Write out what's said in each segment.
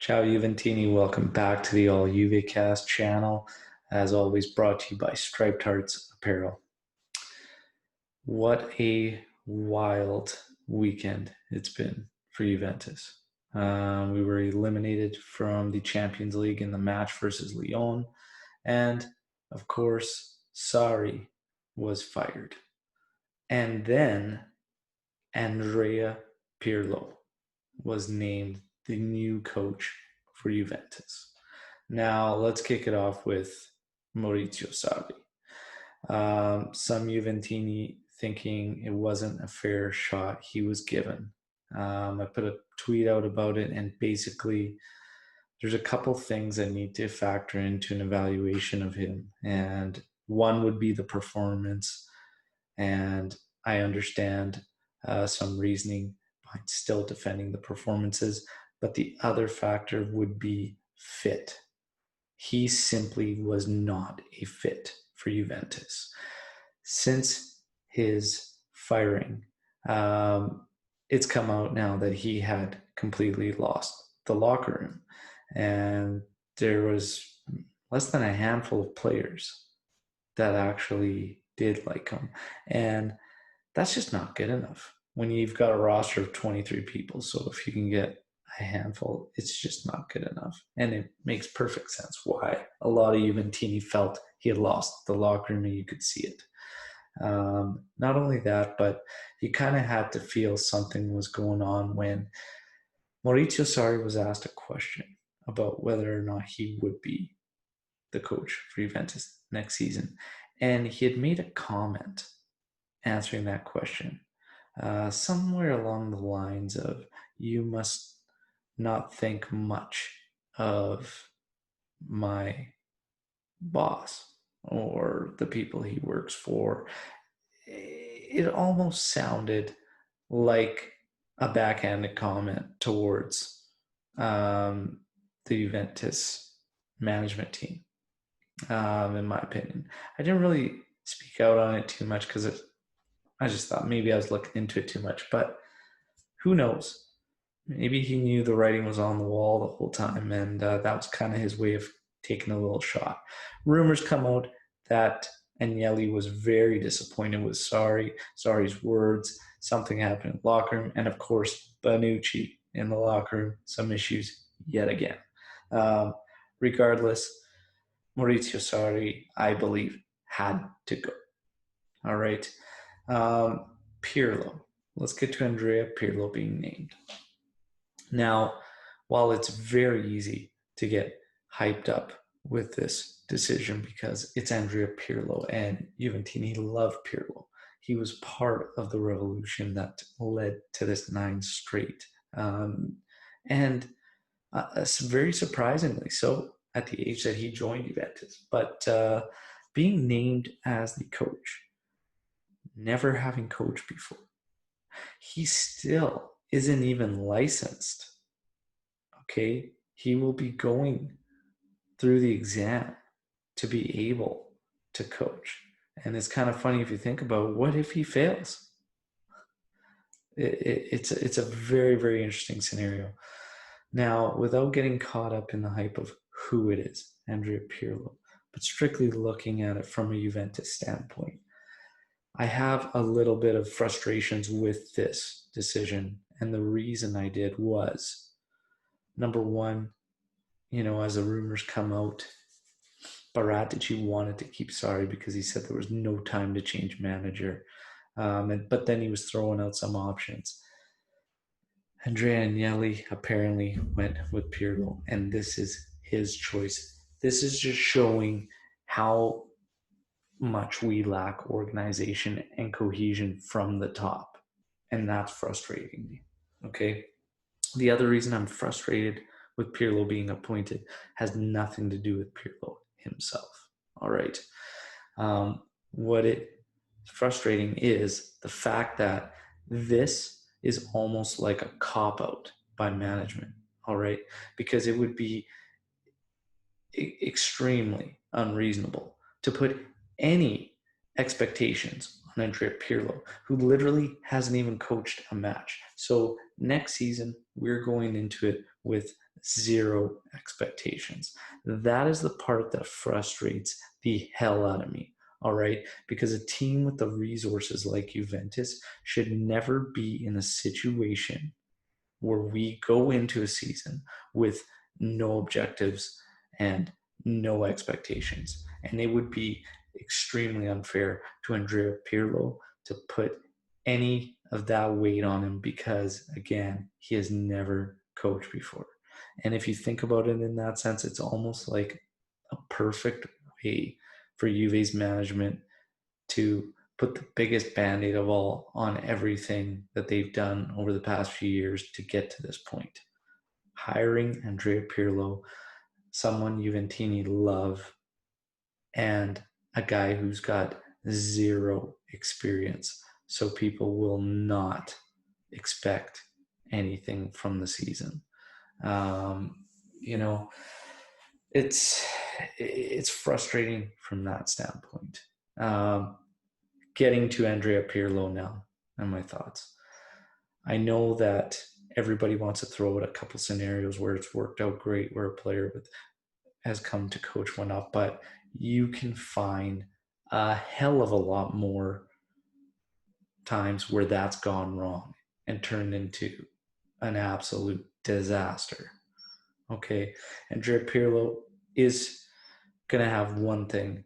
Ciao Juventini, welcome back to the All Juve Cast channel. As always, brought to you by Striped Hearts Apparel. What a wild weekend it's been for Juventus. We were eliminated from the Champions League in the match versus Lyon, and of course, Sarri was fired. And then Andrea Pirlo was named the new coach for Juventus. Now, let's kick it off with Maurizio Sarri. Some Juventini thinking it wasn't a fair shot he was given. I put a tweet out about it, and basically, there's a couple things that need to factor into an evaluation of him. And one would be the performance. And I understand some reasoning behind still defending the performances, but the other factor would be fit. He simply was not a fit for Juventus. Since his firing, it's come out now that he had completely lost the locker room. And there was less than a handful of players that actually did like him. And that's just not good enough when you've got a roster of 23 people. So if you can get a handful, it's just not good enough. And it makes perfect sense why a lot of Juventini felt he had lost the locker room, and you could see it. Not only that, but you kind of had to feel something was going on when Maurizio Sarri was asked a question about whether or not he would be the coach for Juventus next season. And he had made a comment answering that question, somewhere along the lines of, you must not think much of my boss or the people he works for. It almost sounded like a backhanded comment towards the Juventus management team, in my opinion. I didn't really speak out on it too much because I just thought maybe I was looking into it too much, but who knows? Maybe he knew the writing was on the wall the whole time, and that was kind of his way of taking a little shot. Rumors come out that Agnelli was very disappointed with Sarri's words. Something happened in the locker room, and of course, Bonucci in the locker room, some issues yet again. Regardless, Maurizio Sarri, I believe, had to go. All right. Pirlo. Let's get to Andrea Pirlo being named. Now, while it's very easy to get hyped up with this decision because it's Andrea Pirlo and Juventini love Pirlo. He was part of the revolution that led to this 9 straight. And very surprisingly so at the age that he joined Juventus. But being named as the coach, never having coached before, he still isn't even licensed. Okay, he will be going through the exam to be able to coach. And it's kind of funny if you think about, what if he fails? It's a very, very interesting scenario. Now, without getting caught up in the hype of who it is, Andrea Pirlo, but strictly looking at it from a Juventus standpoint, I have a little bit of frustrations with this decision. And the reason I did was, number one, as the rumors come out, Baratici wanted to keep Sarri because he said there was no time to change manager. But then he was throwing out some options. Andrea Agnelli apparently went with Pirlo, and this is his choice. This is just showing how much we lack organization and cohesion from the top. And that's frustrating me. Okay. The other reason I'm frustrated with Pirlo being appointed has nothing to do with Pirlo himself. All right. What it frustrating is the fact that this is almost like a cop-out by management. All right. Because it would be extremely unreasonable to put any expectations on Andrea Pirlo, who literally hasn't even coached a match. So next season, we're going into it with zero expectations. That is the part that frustrates the hell out of me. All right. Because a team with the resources like Juventus should never be in a situation where we go into a season with no objectives and no expectations. And it would be extremely unfair to Andrea Pirlo to put any of that weight on him because, again, he has never coached before. And if you think about it in that sense, it's almost like a perfect way for Juve's management to put the biggest band-aid of all on everything that they've done over the past few years to get to this point. Hiring Andrea Pirlo, someone Juventini love, and a guy who's got zero experience. So people will not expect anything from the season. You know, it's frustrating from that standpoint. Getting to Andrea Pirlo now and my thoughts. I know that everybody wants to throw out a couple scenarios where it's worked out great, where a player has come to coach one up, but you can find a hell of a lot more times where that's gone wrong and turned into an absolute disaster. Okay, Andrea Pirlo is going to have one thing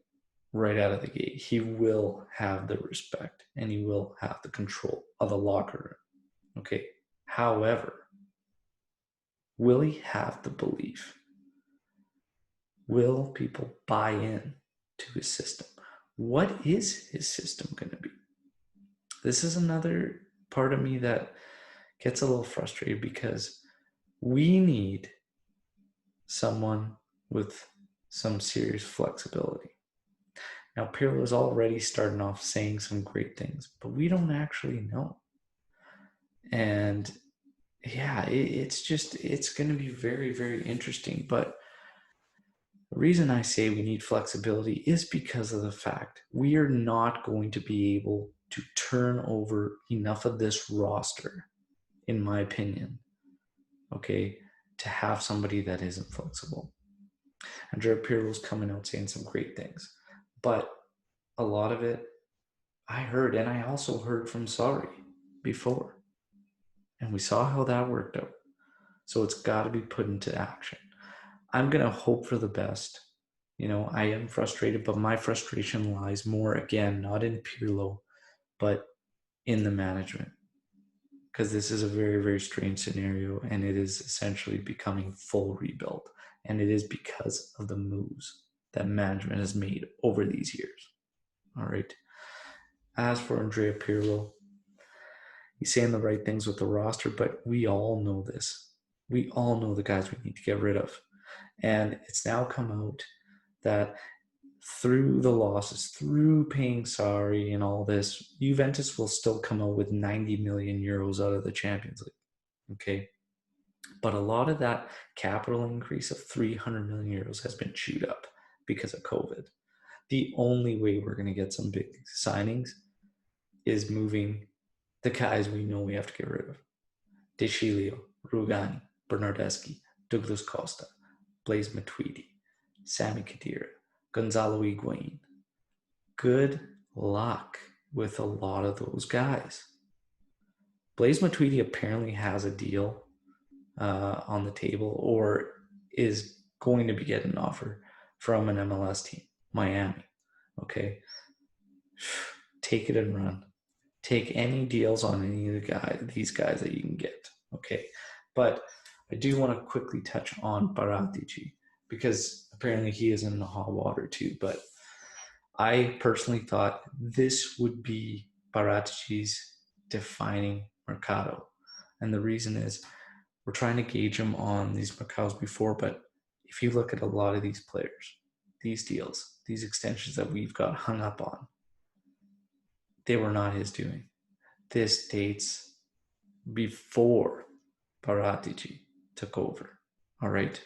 right out of the gate. He will have the respect and he will have the control of the locker room. Okay. However, will he have the belief? Will people buy in to his system? What is his system going to be? This is another part of me that gets a little frustrated because we need someone with some serious flexibility. Now, Pirlo is already starting off saying some great things, but we don't actually know. And yeah, it's going to be very, very interesting. But the reason I say we need flexibility is because of the fact we are not going to be able to turn over enough of this roster, in my opinion, okay, to have somebody that isn't flexible. Andrea Pirlo's coming out saying some great things, but a lot of it I heard, and I also heard from Sarri before, and we saw how that worked out. So it's got to be put into action. I'm going to hope for the best. You know, I am frustrated, but my frustration lies more, again, not in Pirlo, but in the management. Because this is a very, very strange scenario, and it is essentially becoming full rebuild. And it is because of the moves that management has made over these years. All right. As for Andrea Pirlo, he's saying the right things with the roster, but we all know this. We all know the guys we need to get rid of. And it's now come out that through the losses, through paying Sarri and all this, Juventus will still come out with 90 million euros out of the Champions League. Okay. But a lot of that capital increase of 300 million euros has been chewed up because of COVID. The only way we're going to get some big signings is moving the guys we know we have to get rid of. De Sciglio, Rugani, Bernardeschi, Douglas Costa, Blaise Matuidi, Sami Khedira, Gonzalo Higuain. Good luck with a lot of those guys. Blaise Matuidi apparently has a deal on the table or is going to be getting an offer from an MLS team, Miami. Okay. Take it and run. Take any deals on any of these guys that you can get. Okay. But I do want to quickly touch on Paratici because apparently he is in the hot water too. But I personally thought this would be Paratici's defining mercado. And the reason is we're trying to gauge him on these mercados before, but if you look at a lot of these players, these deals, these extensions that we've got hung up on, they were not his doing. This dates before Paratici took over. All right.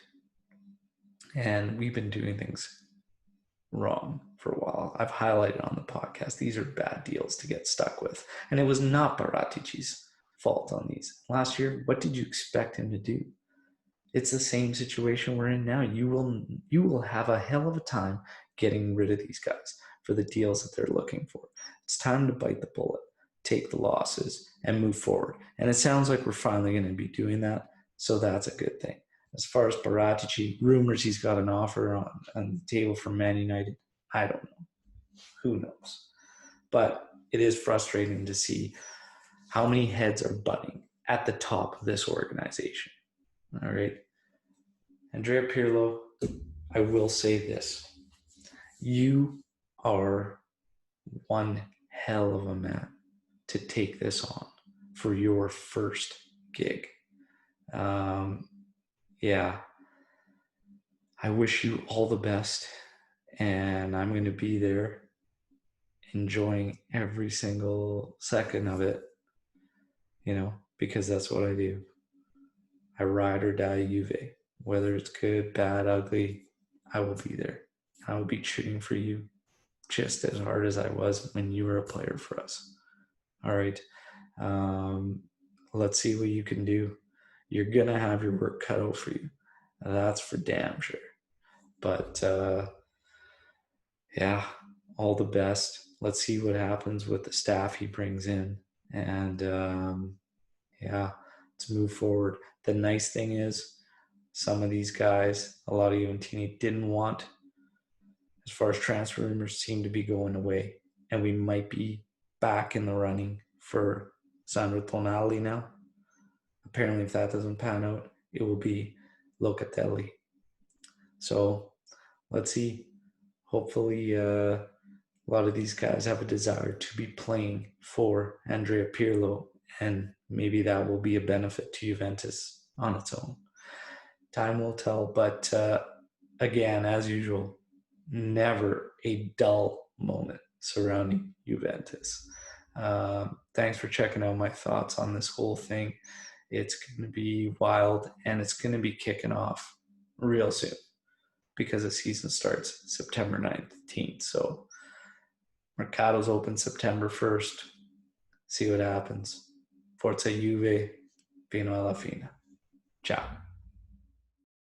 And we've been doing things wrong for a while. I've highlighted on the podcast, these are bad deals to get stuck with. And it was not Paratici's fault on these. Last year, what did you expect him to do? It's the same situation we're in now. You will have a hell of a time getting rid of these guys for the deals that they're looking for. It's time to bite the bullet, take the losses, and move forward. And it sounds like we're finally going to be doing that, so that's a good thing. As far as Paratici, rumors he's got an offer on the table from Man United. I don't know. Who knows? But it is frustrating to see how many heads are butting at the top of this organization. All right. Andrea Pirlo, I will say this. You are one hell of a man to take this on for your first gig. Yeah, I wish you all the best, and I'm going to be there enjoying every single second of it, because that's what I do. I ride or die Juve. Whether it's good, bad, ugly, I will be there. I will be cheering for you just as hard as I was when you were a player for us. All right. Let's see what you can do. You're going to have your work cut out for you. That's for damn sure. But yeah, all the best. Let's see what happens with the staff he brings in. And yeah, let's move forward. The nice thing is, some of these guys, a lot of Juventini didn't want, as far as transfer rumors seem to be going away. And we might be back in the running for Sandro Tonali now. Apparently, if that doesn't pan out, it will be Locatelli. So let's see. Hopefully, a lot of these guys have a desire to be playing for Andrea Pirlo, and maybe that will be a benefit to Juventus on its own. Time will tell, but again, as usual, never a dull moment surrounding Juventus. Thanks for checking out my thoughts on this whole thing. It's going to be wild, and it's going to be kicking off real soon because the season starts September 19th. So Mercado's open September 1st. See what happens. Forza Juve, fino alla fine. Ciao.